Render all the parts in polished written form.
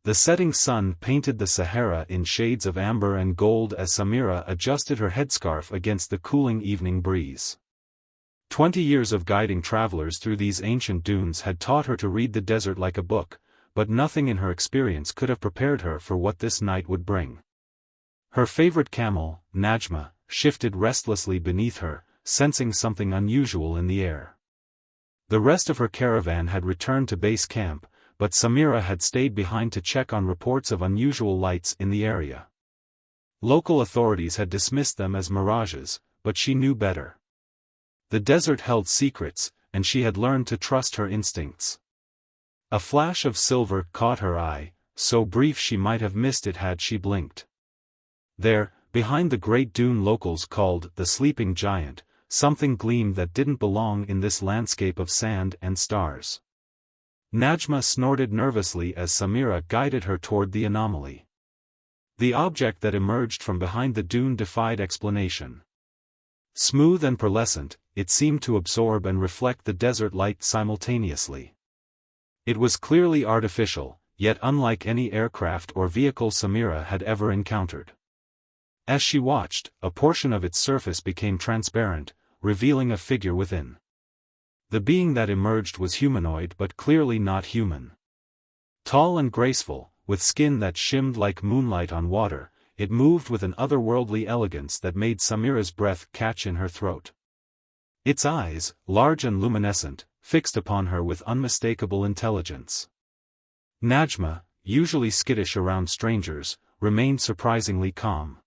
The setting sun painted the Sahara in shades of amber and gold as Samira adjusted her headscarf against the cooling evening breeze. 20 years of guiding travelers through these ancient dunes had taught her to read the desert like a book, but nothing in her experience could have prepared her for what this night would bring. Her favorite camel, Najma, shifted restlessly beneath her, sensing something unusual in the air. The rest of her caravan had returned to base camp, but Samira had stayed behind to check on reports of unusual lights in the area. Local authorities had dismissed them as mirages, but she knew better. The desert held secrets, and she had learned to trust her instincts. A flash of silver caught her eye, so brief she might have missed it had she blinked. There, behind the great dune locals called the Sleeping Giant, something gleamed that didn't belong in this landscape of sand and stars. Najma snorted nervously as Samira guided her toward the anomaly. The object that emerged from behind the dune defied explanation. Smooth and pearlescent, it seemed to absorb and reflect the desert light simultaneously. It was clearly artificial, yet unlike any aircraft or vehicle Samira had ever encountered. As she watched, a portion of its surface became transparent, revealing a figure within. The being that emerged was humanoid but clearly not human. Tall and graceful, with skin that shimmed like moonlight on water, it moved with an otherworldly elegance that made Samira's breath catch in her throat. Its eyes, large and luminescent, fixed upon her with unmistakable intelligence. Najma, usually skittish around strangers, remained surprisingly calm.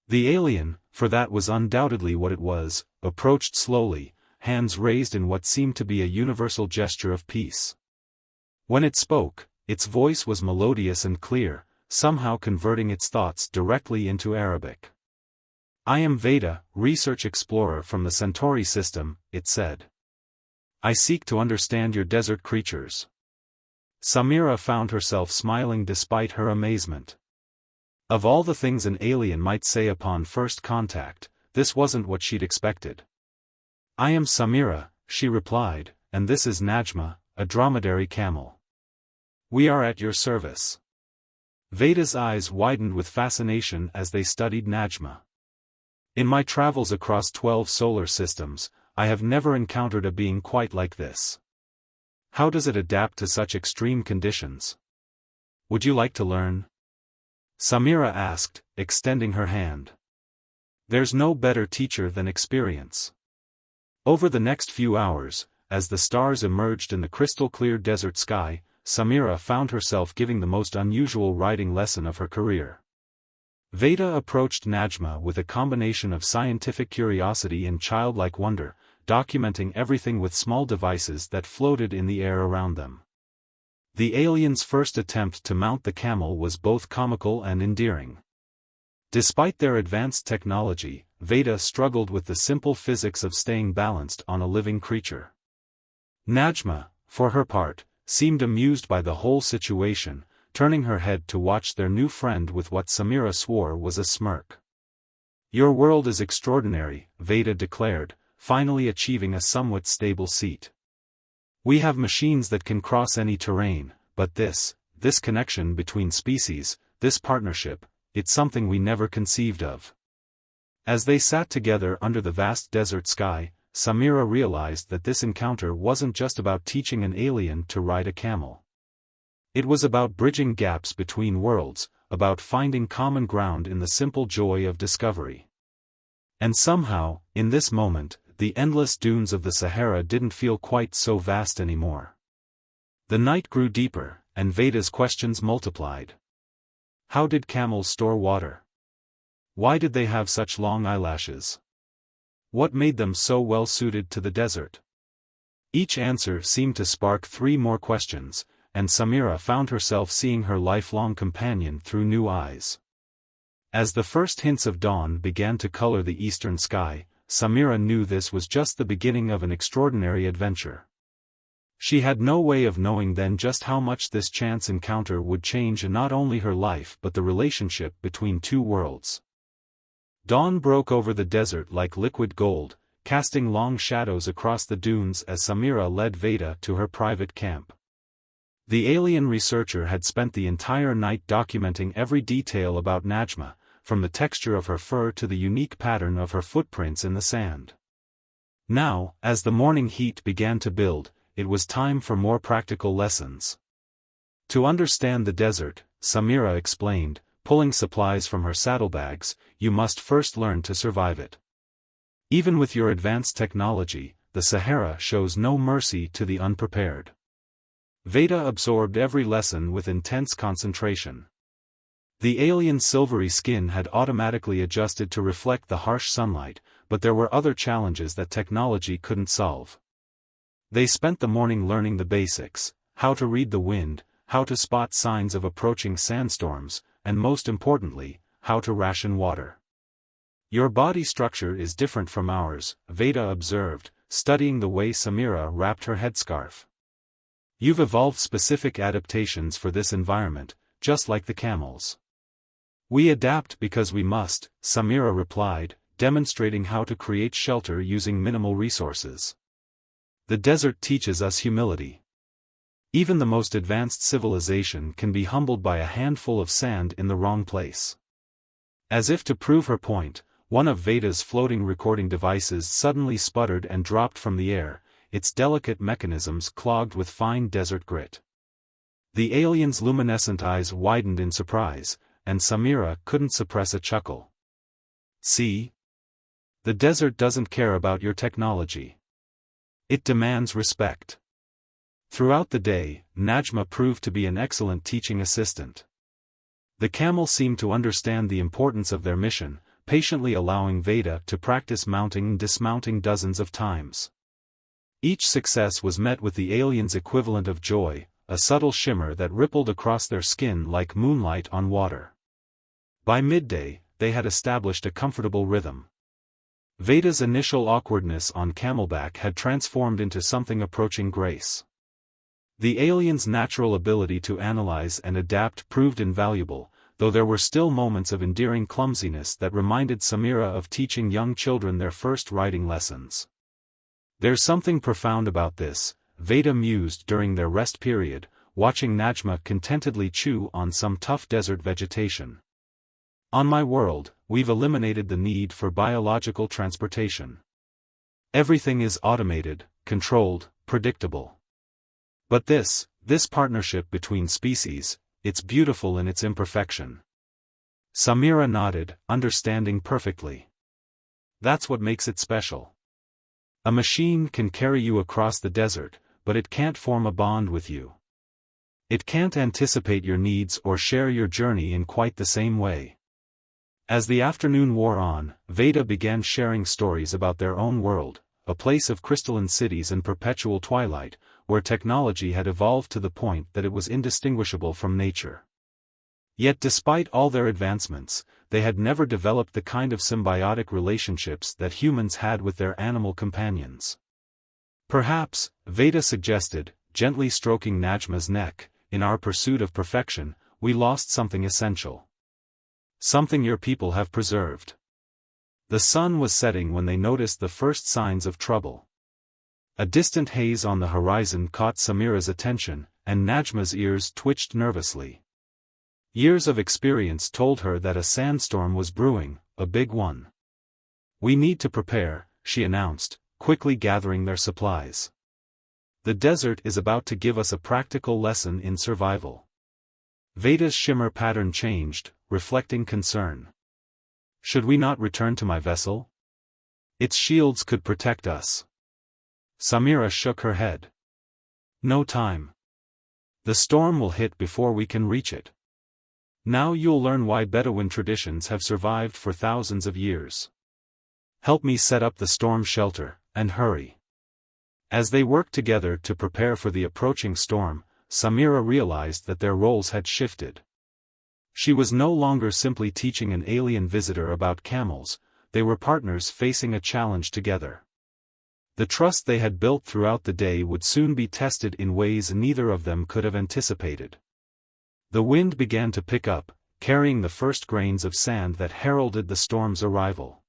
The alien, for that was undoubtedly what it was, approached slowly, hands raised in what seemed to be a universal gesture of peace. When it spoke, its voice was melodious and clear, somehow converting its thoughts directly into Arabic. "I am Veda, research explorer from the Centauri system," it said. "I seek to understand your desert creatures." Samira found herself smiling despite her amazement. Of all the things an alien might say upon first contact, this wasn't what she'd expected. "I am Samira," she replied, "and this is Najma, a dromedary camel. We are at your service." Veda's eyes widened with fascination as they studied Najma. "In my travels across 12 solar systems, I have never encountered a being quite like this. How does it adapt to such extreme conditions? Would you like to learn?" Samira asked, extending her hand. "There's no better teacher than experience." Over the next few hours, as the stars emerged in the crystal-clear desert sky, Samira found herself giving the most unusual riding lesson of her career. Veda approached Najma with a combination of scientific curiosity and childlike wonder, documenting everything with small devices that floated in the air around them. The alien's first attempt to mount the camel was both comical and endearing. Despite their advanced technology, Veda struggled with the simple physics of staying balanced on a living creature. Najma, for her part, seemed amused by the whole situation, turning her head to watch their new friend with what Samira swore was a smirk. "Your world is extraordinary," Veda declared, finally achieving a somewhat stable seat. "We have machines that can cross any terrain, but this connection between species, this partnership, it's something we never conceived of." As they sat together under the vast desert sky, Samira realized that this encounter wasn't just about teaching an alien to ride a camel. It was about bridging gaps between worlds, about finding common ground in the simple joy of discovery. And somehow, in this moment, the endless dunes of the Sahara didn't feel quite so vast anymore. The night grew deeper, and Veda's questions multiplied. How did camels store water? Why did they have such long eyelashes? What made them so well suited to the desert? Each answer seemed to spark 3 more questions, and Samira found herself seeing her lifelong companion through new eyes. As the first hints of dawn began to color the eastern sky, Samira knew this was just the beginning of an extraordinary adventure. She had no way of knowing then just how much this chance encounter would change not only her life but the relationship between 2 worlds. Dawn broke over the desert like liquid gold, casting long shadows across the dunes as Samira led Veda to her private camp. The alien researcher had spent the entire night documenting every detail about Najma, from the texture of her fur to the unique pattern of her footprints in the sand. Now, as the morning heat began to build, it was time for more practical lessons. To understand the desert, Samira explained, pulling supplies from her saddlebags, you must first learn to survive it. Even with your advanced technology, the Sahara shows no mercy to the unprepared. Veda absorbed every lesson with intense concentration. The alien's silvery skin had automatically adjusted to reflect the harsh sunlight, but there were other challenges that technology couldn't solve. They spent the morning learning the basics: how to read the wind, how to spot signs of approaching sandstorms, and most importantly, how to ration water. Your body structure is different from ours, Veda observed, studying the way Samira wrapped her headscarf. You've evolved specific adaptations for this environment, just like the camels. We adapt because we must, Samira replied, demonstrating how to create shelter using minimal resources. The desert teaches us humility. Even the most advanced civilization can be humbled by a handful of sand in the wrong place. As if to prove her point, one of Veda's floating recording devices suddenly sputtered and dropped from the air, its delicate mechanisms clogged with fine desert grit. The alien's luminescent eyes widened in surprise, and Samira couldn't suppress a chuckle. See? The desert doesn't care about your technology. It demands respect. Throughout the day, Najma proved to be an excellent teaching assistant. The camel seemed to understand the importance of their mission, patiently allowing Veda to practice mounting and dismounting dozens of times. Each success was met with the alien's equivalent of joy, a subtle shimmer that rippled across their skin like moonlight on water. By midday, they had established a comfortable rhythm. Veda's initial awkwardness on camelback had transformed into something approaching grace. The alien's natural ability to analyze and adapt proved invaluable, though there were still moments of endearing clumsiness that reminded Samira of teaching young children their first riding lessons. There's something profound about this, Veda mused during their rest period, watching Najma contentedly chew on some tough desert vegetation. On my world, we've eliminated the need for biological transportation. Everything is automated, controlled, predictable. But this partnership between species, it's beautiful in its imperfection. Samira nodded, understanding perfectly. That's what makes it special. A machine can carry you across the desert, but it can't form a bond with you. It can't anticipate your needs or share your journey in quite the same way. As the afternoon wore on, Veda began sharing stories about their own world, a place of crystalline cities and perpetual twilight, where technology had evolved to the point that it was indistinguishable from nature. Yet despite all their advancements, they had never developed the kind of symbiotic relationships that humans had with their animal companions. Perhaps, Veda suggested, gently stroking Najma's neck, in our pursuit of perfection, we lost something essential. Something your people have preserved. The sun was setting when they noticed the first signs of trouble. A distant haze on the horizon caught Samira's attention, and Najma's ears twitched nervously. Years of experience told her that a sandstorm was brewing, a big one. We need to prepare, she announced, quickly gathering their supplies. The desert is about to give us a practical lesson in survival. Veda's shimmer pattern changed, reflecting concern. Should we not return to my vessel? Its shields could protect us. Samira shook her head. No time. The storm will hit before we can reach it. Now you'll learn why Bedouin traditions have survived for thousands of years. Help me set up the storm shelter, and hurry. As they worked together to prepare for the approaching storm, Samira realized that their roles had shifted. She was no longer simply teaching an alien visitor about camels, they were partners facing a challenge together. The trust they had built throughout the day would soon be tested in ways neither of them could have anticipated. The wind began to pick up, carrying the first grains of sand that heralded the storm's arrival.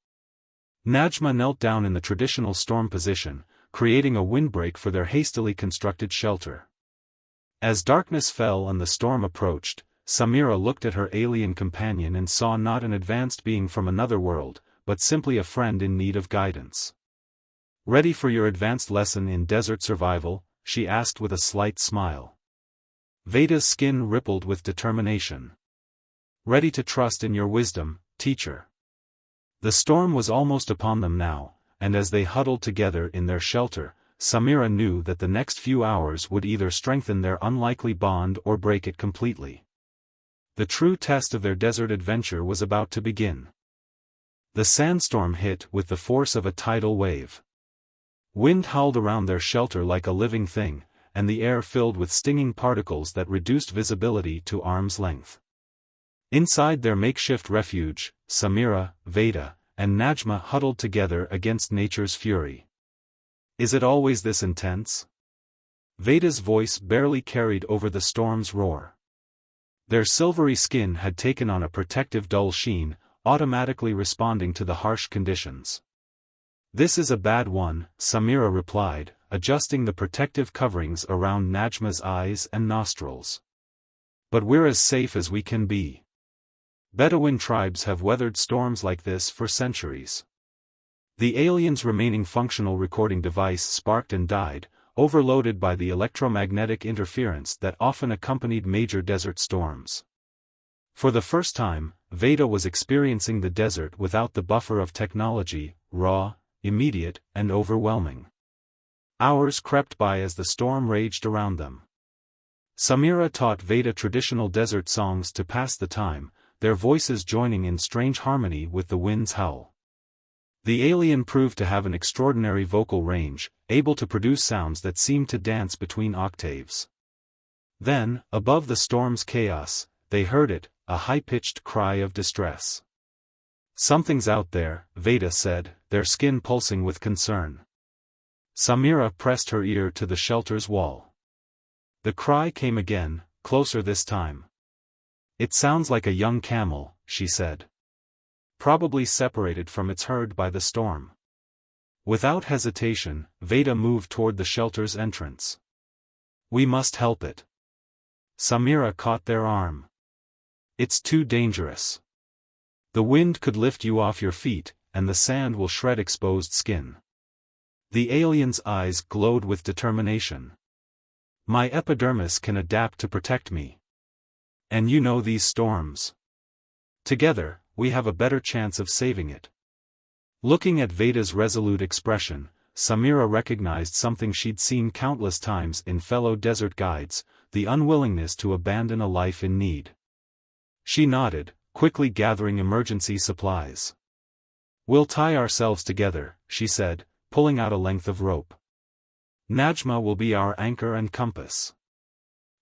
Najma knelt down in the traditional storm position, creating a windbreak for their hastily constructed shelter. As darkness fell and the storm approached, Samira looked at her alien companion and saw not an advanced being from another world, but simply a friend in need of guidance. "Ready for your advanced lesson in desert survival?" she asked with a slight smile. Veda's skin rippled with determination. "Ready to trust in your wisdom, teacher." The storm was almost upon them now, and as they huddled together in their shelter, Samira knew that the next few hours would either strengthen their unlikely bond or break it completely. The true test of their desert adventure was about to begin. The sandstorm hit with the force of a tidal wave. Wind howled around their shelter like a living thing, and the air filled with stinging particles that reduced visibility to arm's length. Inside their makeshift refuge, Samira, Veda, and Najma huddled together against nature's fury. "Is it always this intense?" Veda's voice barely carried over the storm's roar. Their silvery skin had taken on a protective dull sheen, automatically responding to the harsh conditions. "This is a bad one," Samira replied, adjusting the protective coverings around Najma's eyes and nostrils. "But we're as safe as we can be. Bedouin tribes have weathered storms like this for centuries." The alien's remaining functional recording device sparked and died, overloaded by the electromagnetic interference that often accompanied major desert storms. For the first time, Veda was experiencing the desert without the buffer of technology, raw, immediate, and overwhelming. Hours crept by as the storm raged around them. Samira taught Veda traditional desert songs to pass the time, their voices joining in strange harmony with the wind's howl. The alien proved to have an extraordinary vocal range, able to produce sounds that seemed to dance between octaves. Then, above the storm's chaos, they heard it, a high-pitched cry of distress. "Something's out there," Veda said, their skin pulsing with concern. Samira pressed her ear to the shelter's wall. The cry came again, closer this time. "It sounds like a young camel," she said. "Probably separated from its herd by the storm." Without hesitation, Veda moved toward the shelter's entrance. "We must help it." Samira caught their arm. "It's too dangerous. The wind could lift you off your feet, and the sand will shred exposed skin." The alien's eyes glowed with determination. "My epidermis can adapt to protect me. And you know these storms. Together, we have a better chance of saving it." Looking at Veda's resolute expression, Samira recognized something she'd seen countless times in fellow desert guides, the unwillingness to abandon a life in need. She nodded, quickly gathering emergency supplies. "We'll tie ourselves together," she said, pulling out a length of rope. "Najma will be our anchor and compass.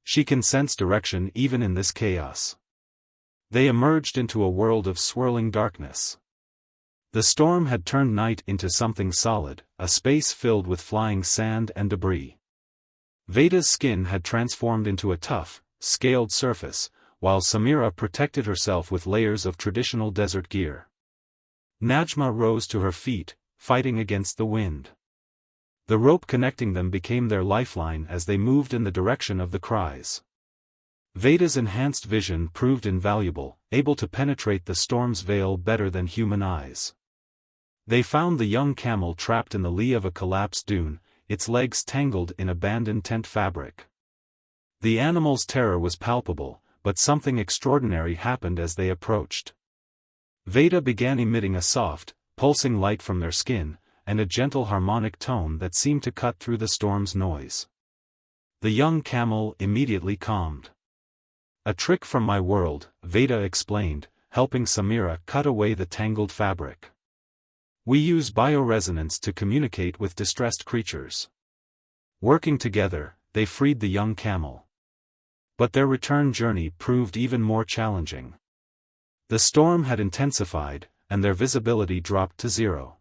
She can sense direction even in this chaos." They emerged into a world of swirling darkness. The storm had turned night into something solid, a space filled with flying sand and debris. Veda's skin had transformed into a tough, scaled surface, while Samira protected herself with layers of traditional desert gear. Najma rose to her feet, fighting against the wind. The rope connecting them became their lifeline as they moved in the direction of the cries. Veda's enhanced vision proved invaluable, able to penetrate the storm's veil better than human eyes. They found the young camel trapped in the lee of a collapsed dune, its legs tangled in abandoned tent fabric. The animal's terror was palpable, but something extraordinary happened as they approached. Veda began emitting a soft, pulsing light from their skin, and a gentle harmonic tone that seemed to cut through the storm's noise. The young camel immediately calmed. "A trick from my world," Veda explained, helping Samira cut away the tangled fabric. "We use bioresonance to communicate with distressed creatures." Working together, they freed the young camel. But their return journey proved even more challenging. The storm had intensified, and their visibility dropped to zero.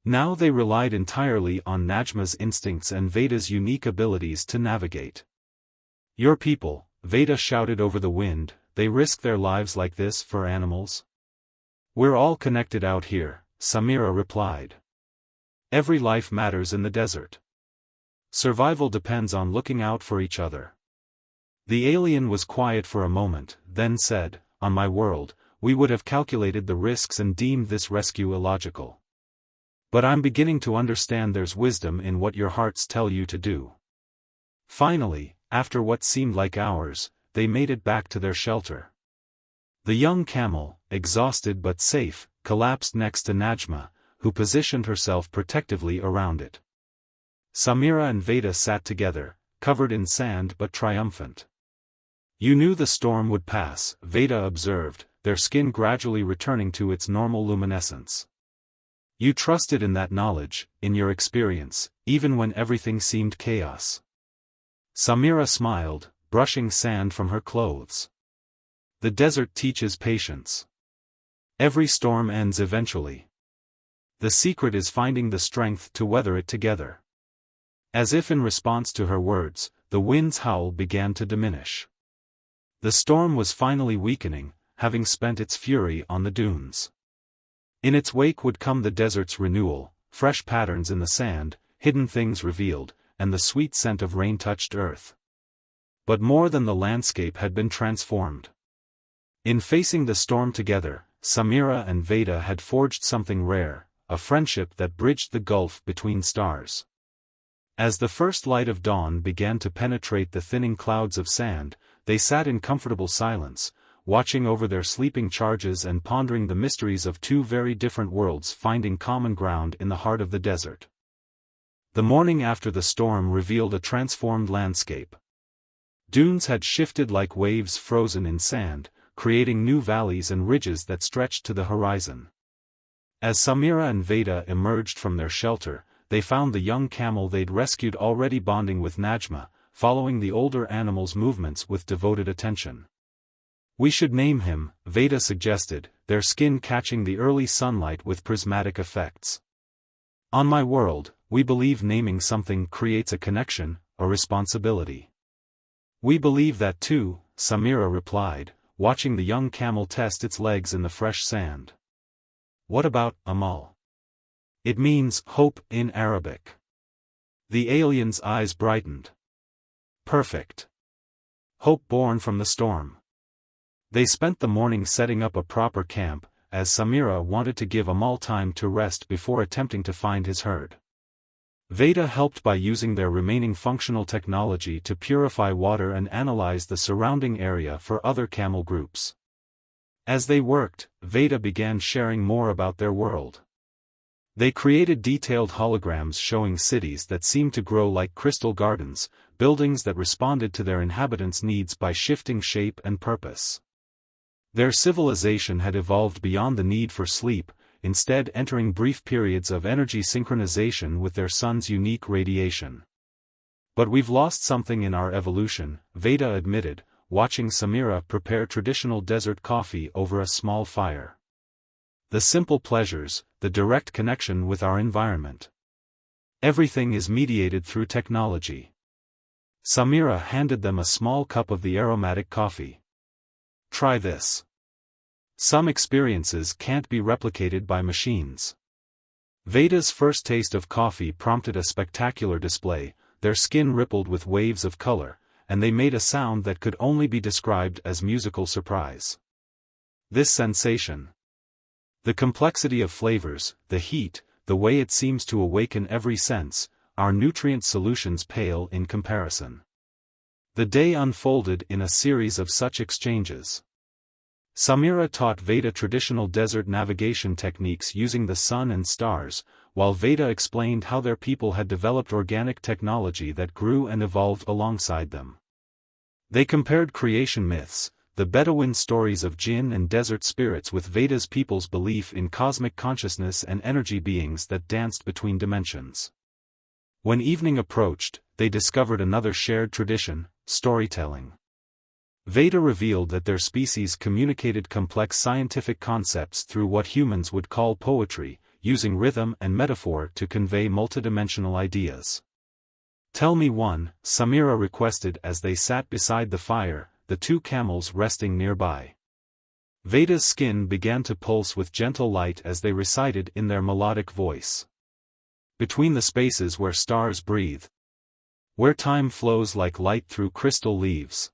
Now they relied entirely on Najma's instincts and Veda's unique abilities to navigate. "Your people," Veda shouted over the wind, "they risk their lives like this for animals?" "We're all connected out here," Samira replied. "Every life matters in the desert. Survival depends on looking out for each other." The alien was quiet for a moment, then said, "On my world, we would have calculated the risks and deemed this rescue illogical. But I'm beginning to understand there's wisdom in what your hearts tell you to do." Finally, after what seemed like hours, they made it back to their shelter. The young camel, exhausted but safe, collapsed next to Najma, who positioned herself protectively around it. Samira and Veda sat together, covered in sand but triumphant. "You knew the storm would pass," Veda observed, their skin gradually returning to its normal luminescence. "You trusted in that knowledge, in your experience, even when everything seemed chaos." Samira smiled, brushing sand from her clothes. "The desert teaches patience. Every storm ends eventually. The secret is finding the strength to weather it together." As if in response to her words, the wind's howl began to diminish. The storm was finally weakening, having spent its fury on the dunes. In its wake would come the desert's renewal, fresh patterns in the sand, hidden things revealed, and the sweet scent of rain-touched earth. But more than the landscape had been transformed. In facing the storm together, Samira and Veda had forged something rare, a friendship that bridged the gulf between stars. As the first light of dawn began to penetrate the thinning clouds of sand, they sat in comfortable silence, watching over their sleeping charges and pondering the mysteries of two very different worlds finding common ground in the heart of the desert. The morning after the storm revealed a transformed landscape. Dunes had shifted like waves frozen in sand, creating new valleys and ridges that stretched to the horizon. As Samira and Veda emerged from their shelter, they found the young camel they'd rescued already bonding with Najma, following the older animal's movements with devoted attention. "We should name him," Veda suggested, their skin catching the early sunlight with prismatic effects. "On my world, we believe naming something creates a connection, a responsibility." "We believe that too," Samira replied, watching the young camel test its legs in the fresh sand. "What about Amal?" "It means hope in Arabic." The alien's eyes brightened. "Perfect. Hope born from the storm." They spent the morning setting up a proper camp, as Samira wanted to give Amal time to rest before attempting to find his herd. Veda helped by using their remaining functional technology to purify water and analyze the surrounding area for other camel groups. As they worked, Veda began sharing more about their world. They created detailed holograms showing cities that seemed to grow like crystal gardens, buildings that responded to their inhabitants' needs by shifting shape and purpose. Their civilization had evolved beyond the need for sleep, instead entering brief periods of energy synchronization with their sun's unique radiation. "But we've lost something in our evolution," Veda admitted, watching Samira prepare traditional desert coffee over a small fire. "The simple pleasures, the direct connection with our environment. Everything is mediated through technology." Samira handed them a small cup of the aromatic coffee. "Try this. Some experiences can't be replicated by machines." Veda's first taste of coffee prompted a spectacular display, their skin rippled with waves of color, and they made a sound that could only be described as musical surprise. This sensation. The complexity of flavors, the heat, the way it seems to awaken every sense, our nutrient solutions pale in comparison. The day unfolded in a series of such exchanges. Samira taught Veda traditional desert navigation techniques using the sun and stars, while Veda explained how their people had developed organic technology that grew and evolved alongside them. They compared creation myths, the Bedouin stories of jinn and desert spirits with Veda's people's belief in cosmic consciousness and energy beings that danced between dimensions. When evening approached, they discovered another shared tradition, storytelling. Veda revealed that their species communicated complex scientific concepts through what humans would call poetry, using rhythm and metaphor to convey multidimensional ideas. "Tell me one," Samira requested as they sat beside the fire, the two camels resting nearby. Veda's skin began to pulse with gentle light as they recited in their melodic voice. "Between the spaces where stars breathe. Where time flows like light through crystal leaves.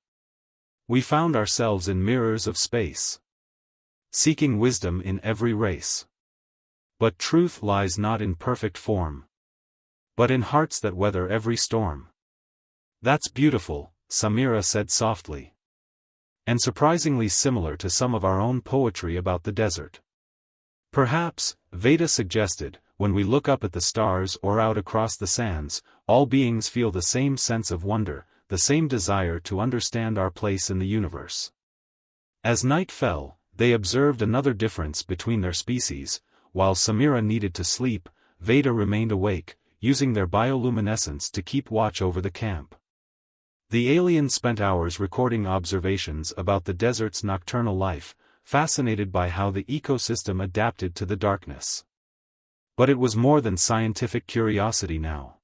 We found ourselves in mirrors of space, seeking wisdom in every race. But truth lies not in perfect form, but in hearts that weather every storm. That's beautiful, Samira said softly. And surprisingly similar to some of our own poetry about the desert. Perhaps, Veda suggested, when we look up at the stars or out across the sands, all beings feel the same sense of wonder, the same desire to understand our place in the universe. As night fell, they observed another difference between their species. While Samira needed to sleep, Veda remained awake, using their bioluminescence to keep watch over the camp. The aliens spent hours recording observations about the desert's nocturnal life, fascinated by how the ecosystem adapted to the darkness. But it was more than scientific curiosity now.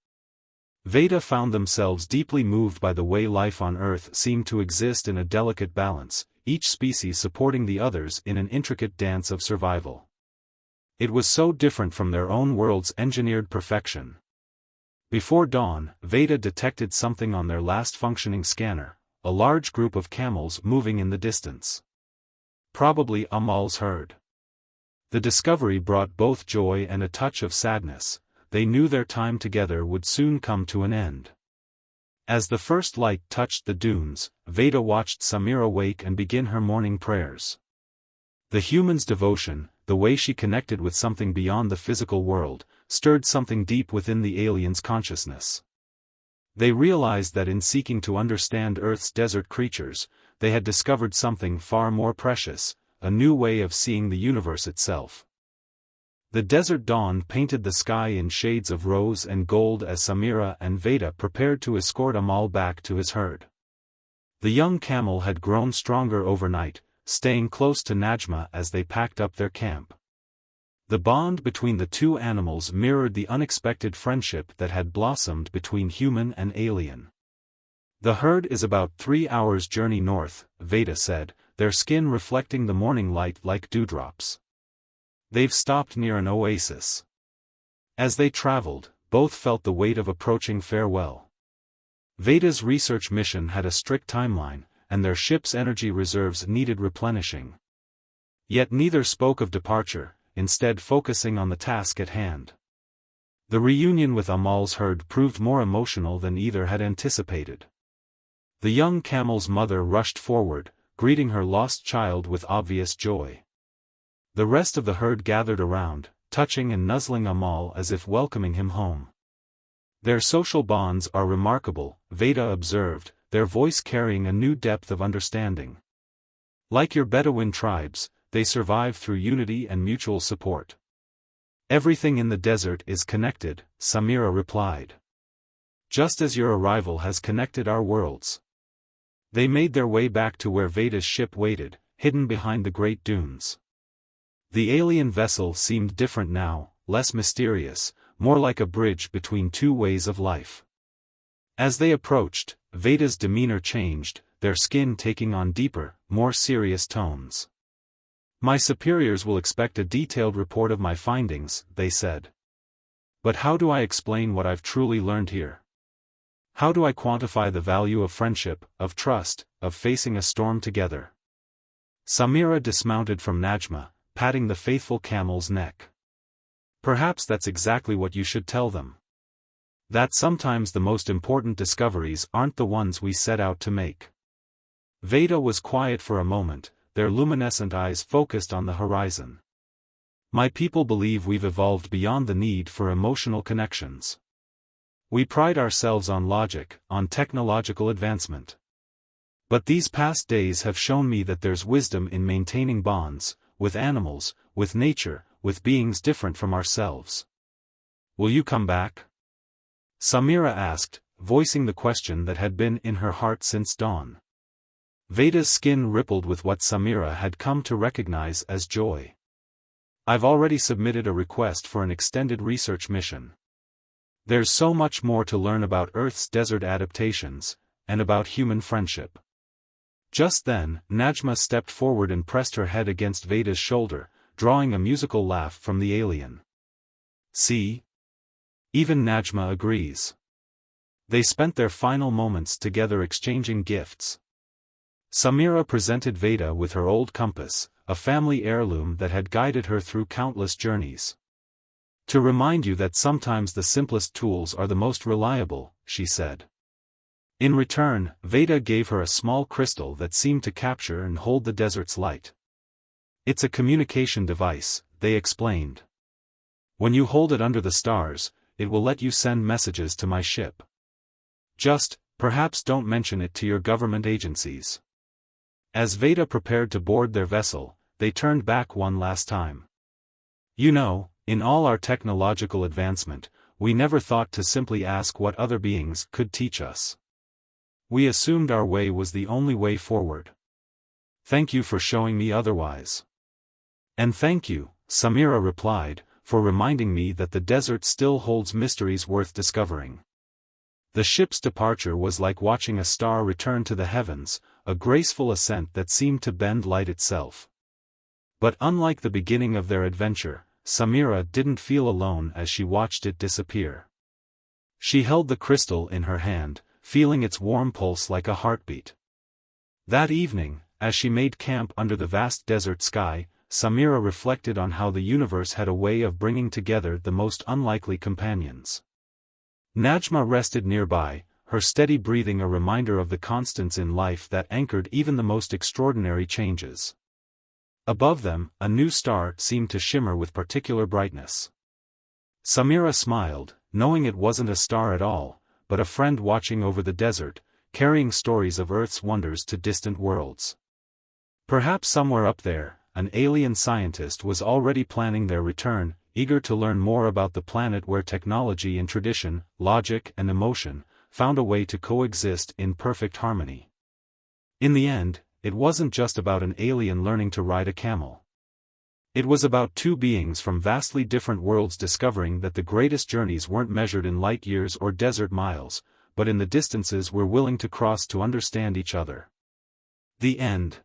Veda found themselves deeply moved by the way life on Earth seemed to exist in a delicate balance, each species supporting the others in an intricate dance of survival. It was so different from their own world's engineered perfection. Before dawn, Veda detected something on their last functioning scanner, a large group of camels moving in the distance. Probably Amal's herd. The discovery brought both joy and a touch of sadness. They knew their time together would soon come to an end. As the first light touched the dunes, Veda watched Samira wake and begin her morning prayers. The human's devotion, the way she connected with something beyond the physical world, stirred something deep within the aliens' consciousness. They realized that in seeking to understand Earth's desert creatures, they had discovered something far more precious, a new way of seeing the universe itself. The desert dawn painted the sky in shades of rose and gold as Samira and Veda prepared to escort Amal back to his herd. The young camel had grown stronger overnight, staying close to Najma as they packed up their camp. The bond between the two animals mirrored the unexpected friendship that had blossomed between human and alien. The herd is about 3 hours' journey north, Veda said, their skin reflecting the morning light like dewdrops. They've stopped near an oasis. As they traveled, both felt the weight of approaching farewell. Veda's research mission had a strict timeline, and their ship's energy reserves needed replenishing. Yet neither spoke of departure, instead focusing on the task at hand. The reunion with Amal's herd proved more emotional than either had anticipated. The young camel's mother rushed forward, greeting her lost child with obvious joy. The rest of the herd gathered around, touching and nuzzling Amal as if welcoming him home. Their social bonds are remarkable, Veda observed, their voice carrying a new depth of understanding. Like your Bedouin tribes, they survive through unity and mutual support. Everything in the desert is connected, Samira replied. Just as your arrival has connected our worlds. They made their way back to where Veda's ship waited, hidden behind the great dunes. The alien vessel seemed different now, less mysterious, more like a bridge between two ways of life. As they approached, Veda's demeanor changed, their skin taking on deeper, more serious tones. My superiors will expect a detailed report of my findings, they said. But how do I explain what I've truly learned here? How do I quantify the value of friendship, of trust, of facing a storm together? Samira dismounted from Najma, patting the faithful camel's neck. Perhaps that's exactly what you should tell them. That sometimes the most important discoveries aren't the ones we set out to make. Veda was quiet for a moment, their luminescent eyes focused on the horizon. My people believe we've evolved beyond the need for emotional connections. We pride ourselves on logic, on technological advancement. But these past days have shown me that there's wisdom in maintaining bonds, with animals, with nature, with beings different from ourselves. Will you come back? Samira asked, voicing the question that had been in her heart since dawn. Veda's skin rippled with what Samira had come to recognize as joy. I've already submitted a request for an extended research mission. There's so much more to learn about Earth's desert adaptations, and about human friendship. Just then, Najma stepped forward and pressed her head against Veda's shoulder, drawing a musical laugh from the alien. See? Even Najma agrees. They spent their final moments together exchanging gifts. Samira presented Veda with her old compass, a family heirloom that had guided her through countless journeys. "To remind you that sometimes the simplest tools are the most reliable," she said. In return, Veda gave her a small crystal that seemed to capture and hold the desert's light. "It's a communication device," they explained. "When you hold it under the stars, it will let you send messages to my ship. Just, perhaps don't mention it to your government agencies." As Veda prepared to board their vessel, they turned back one last time. "You know, in all our technological advancement, we never thought to simply ask what other beings could teach us. We assumed our way was the only way forward. Thank you for showing me otherwise." "And thank you," Samira replied, "for reminding me that the desert still holds mysteries worth discovering." The ship's departure was like watching a star return to the heavens, a graceful ascent that seemed to bend light itself. But unlike the beginning of their adventure, Samira didn't feel alone as she watched it disappear. She held the crystal in her hand, feeling its warm pulse like a heartbeat. That evening, as she made camp under the vast desert sky, Samira reflected on how the universe had a way of bringing together the most unlikely companions. Najma rested nearby, her steady breathing a reminder of the constants in life that anchored even the most extraordinary changes. Above them, a new star seemed to shimmer with particular brightness. Samira smiled, knowing it wasn't a star at all, but a friend watching over the desert, carrying stories of Earth's wonders to distant worlds. Perhaps somewhere up there, an alien scientist was already planning their return, eager to learn more about the planet where technology and tradition, logic and emotion, found a way to coexist in perfect harmony. In the end, it wasn't just about an alien learning to ride a camel. It was about two beings from vastly different worlds discovering that the greatest journeys weren't measured in light years or desert miles, but in the distances we're willing to cross to understand each other. The end.